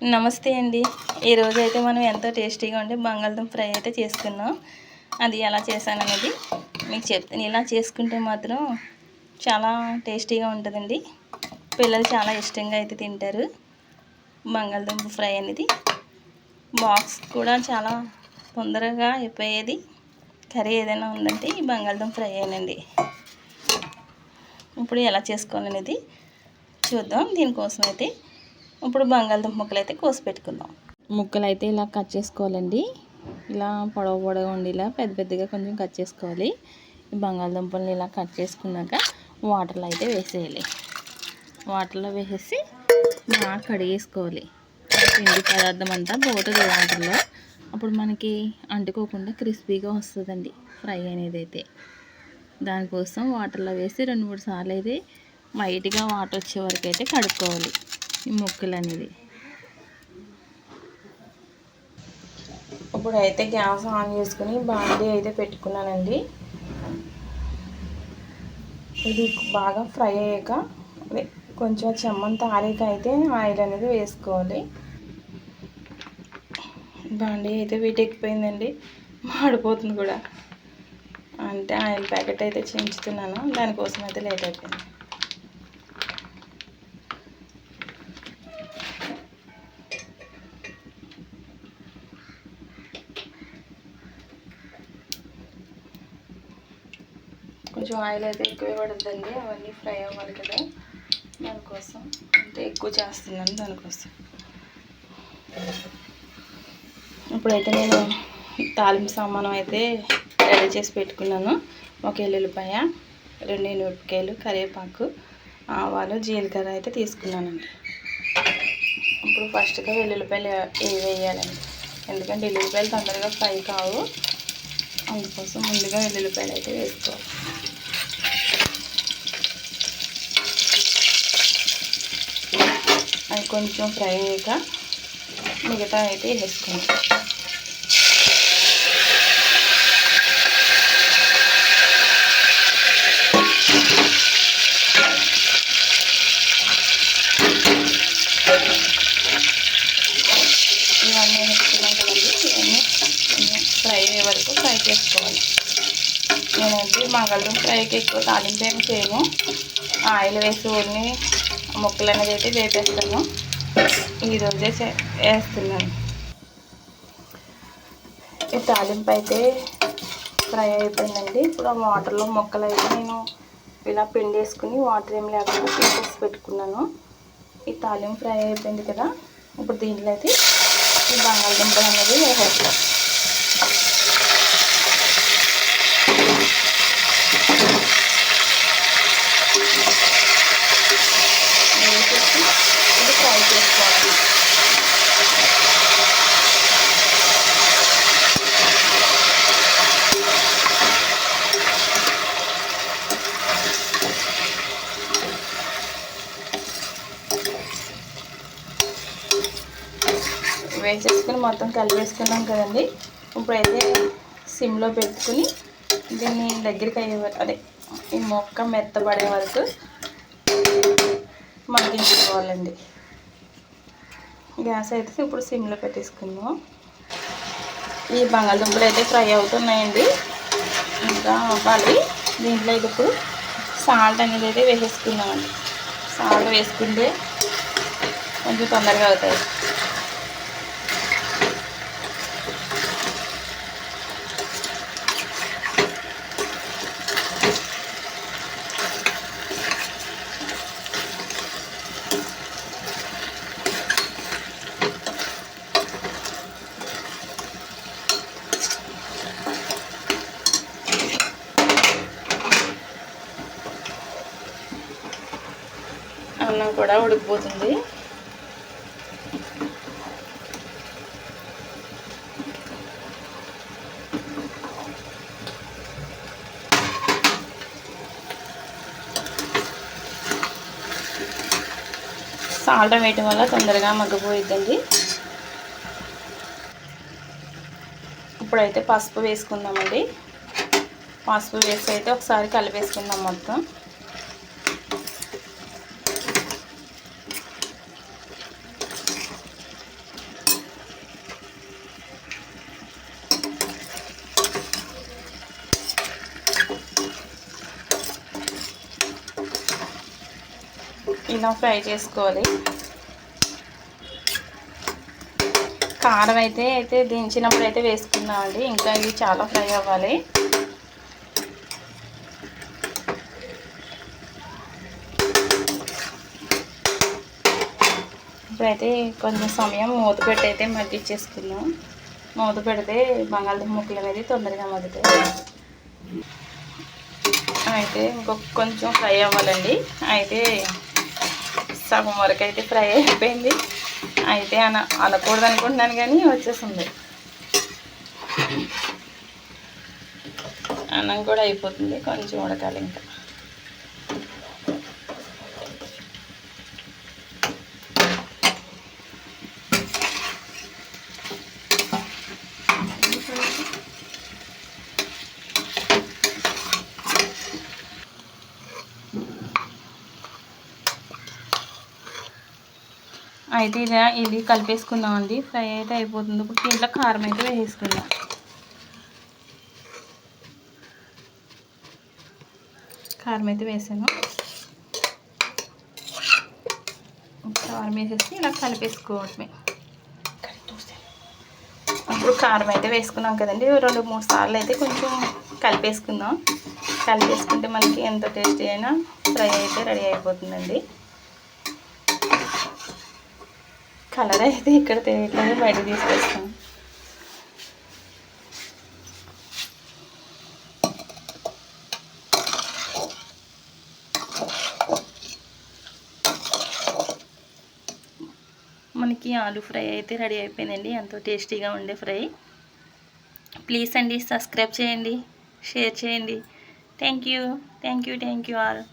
నమస్తే అండి. ఈరోజు అయితే మనం ఎంతో టేస్టీగా ఉండే బంగాళదుంప ఫ్రై అయితే చేసుకున్నాం. అది ఎలా చేశాననేది మీకు చెప్తాను. ఇలా చేసుకుంటే మాత్రం చాలా టేస్టీగా ఉంటుందండి. పిల్లలు చాలా ఇష్టంగా అయితే తింటారు. బంగాళదుంప ఫ్రై అనేది బాక్స్ కూడా చాలా తొందరగా అయిపోయేది కర్రీ ఏదైనా ఉందంటే ఈ బంగాళదుంప ఫ్రై అనండి. ఇప్పుడు ఎలా చేసుకోవాలనేది చూద్దాం. దీనికోసం అయితే ఇప్పుడు బంగాళదుంప ముక్కలు అయితే కోసి పెట్టుకుందాం. ముక్కలు అయితే ఇలా కట్ చేసుకోవాలండి. ఇలా పొడవుగా ఉండి ఇలా పెద్దగా కొంచెం కట్ చేసుకోవాలి. ఈ బంగాళదుంపల్ని ఇలా కట్ చేసుకున్నాక వాటర్లో అయితే వేసేయాలి. వాటర్లో వేసేసి బాగా కడిగేసుకోవాలి. పిండి పదార్థం అంతా పోతుంది వాటర్లో. అప్పుడు మనకి అంటుకోకుండా క్రిస్పీగా వస్తుందండి ఫ్రై అనేది అయితే. దానికోసం వాటర్లో వేసి 2-3 సార్లు అయితే వైట్గా వాటర్ వచ్చే వరకు అయితే కడుక్కోవాలి ఈ ముక్కలు అనేది. ఇప్పుడు అయితే గ్యాస్ ఆన్ చేసుకుని బాండీ అయితే పెట్టుకున్నానండి. ఇది బాగా ఫ్రై అయ్యాక కొంచెం చెమ్మంత ఆరేక అయితే ఆయిల్ అనేది వేసుకోవాలి. బాండీ అయితే వీటెక్కిపోయిందండి, మాడిపోతుంది కూడా. అంటే ఆయిల్ ప్యాకెట్ అయితే చించుతున్నాను, దానికోసం అయితే లేట్ అయిపోయింది. కొంచెం ఆయిల్ అయితే ఎక్కువ పడుతుందండి, అవన్నీ ఫ్రై అవ్వాలి కదా, దానికోసం అంటే ఎక్కువ చేస్తున్నాను దానికోసం. ఇప్పుడైతే నేను తాలింపు సామానం అయితే రెడీ చేసి పెట్టుకున్నాను. ఒక ఎల్లుల్లిపాయ, 2 ఎండుమిరపకాయలు, కరివేపాకు, ఆవాలు, జీలకర్ర అయితే తీసుకున్నానండి. ఇప్పుడు ఫస్ట్గా వెల్లుల్లిపాయలు వేయాలండి, ఎందుకంటే ఎల్లుల్లిపాయలు తొందరగా ఫ్రై కావు, అందుకోసం ముందుగా వెల్లుల్లిపాయలు అయితే వేసుకోవాలి. అవి కొంచెం ఫ్రై అయ్యాక మిగతా అయితే వేసుకోండి. ఇవన్నీ వేసుకున్నాం కదండి, ఇవన్నీ ఫ్రై అయ్యే వరకు ఫ్రై చేసుకోవాలి. నేనంటే బంగాళదుంప ఫ్రైకి ఎక్కువ తాలింపు ఏమి చేయను, ఆయిల్ వేసి ఓన్లీ ముక్కలు అనేది అయితే వేపేస్తాను. ఈరోజే వేస్తున్నాను. ఈ తాలింపు అయితే ఫ్రై అయిపోయిందండి. ఇప్పుడు ఆ వాటర్లో ముక్కలు అయితే నేను ఇలా పిండి వేసుకుని వాటర్ ఏమి లేకుండా తీసేసి పెట్టుకున్నాను. ఈ తాలింపు ఫ్రై అయిపోయింది కదా, ఇప్పుడు దీంట్లో అయితే ఈ బంగాళదుంపలు అనేది వేసేస్తాం. వేసేసి ఇది ఫ్రై చేసుకోవాలి. వేసేసుకుని మొత్తం కలిపేసుకున్నాం కదండి. ఇప్పుడైతే సిమ్లో పెట్టుకుని దీన్ని దగ్గరికి అయ్యే వరకు, అదే ఈ మొక్క మెత్తబడే వరకు మగ్గించుకోవాలండి. గ్యాస్ అయితే ఇప్పుడు సిమ్లో పెట్టేసుకుందాం. ఈ బంగాళదుంపలు అయితే ఫ్రై అవుతున్నాయండి, ఇంకా అవ్వాలి. దీంట్లో అయితే ఇప్పుడు సాల్ట్ అనేది అయితే వేసేసుకుందామండి. సాల్ట్ వేసుకుంటే కొంచెం తొందరగా అవుతాయి. అన్నం కూడా ఉడికిపోతుంది. సాల్ట్ వేయటం వల్ల తొందరగా మగ్గిపోయిద్దండి. ఇప్పుడైతే పసుపు వేసుకుందామండి. పసుపు వేసి అయితే ఒకసారి కలిపేసుకుందాం మొత్తం. ఇలా ఫ్రై చేసుకోవాలి. కారం అయితే దించినప్పుడు అయితే వేసుకున్నామండి. ఇంకా ఇవి చాలా ఫ్రై అవ్వాలి. ఇప్పుడైతే కొంచెం సమయం మూత పెట్టి అయితే మగ్గిచ్చేసుకున్నాం. మూత పెడితే బంగాళదుంప ముక్కలు అనేది తొందరగా మగ్గుతాయి. అయితే ఇంకొక కొంచెం ఫ్రై అవ్వాలండి. అయితే సగం వరకు అయితే ఫ్రై అయిపోయింది. అయితే అనకూడదు అనుకుంటున్నాను కానీ వచ్చేసింది. అన్నం కూడా అయిపోతుంది, కొంచెం ఉడకాలి ఇంకా. అయితే ఇది కలిపేసుకుందామండి. ఫ్రై అయితే అయిపోతుంది. ఇప్పుడు దీంట్లో కారం అయితే వేసేసుకుందాం. కారం అయితే వేసాను. కారం వేసేసి ఇలా కలిపేసుకోవడమే. ఇప్పుడు కారం అయితే వేసుకున్నాం కదండి. 2-3 సార్లు అయితే కొంచెం కలిపేసుకుందాం. కలిపేసుకుంటే మనకి ఎంత టేస్టీ అయినా ఫ్రై అయితే రెడీ అయిపోతుందండి. కలర్ అయితే ఇక్కడ తెలియట్లేదు, బయట తీసుకొస్తాం. మనకి ఆలు ఫ్రై అయితే రెడీ అయిపోయిందండి. ఎంతో టేస్టీగా ఉండే ఫ్రై. ప్లీజ్ అండి సబ్స్క్రైబ్ చేయండి, షేర్ చేయండి. Thank you all.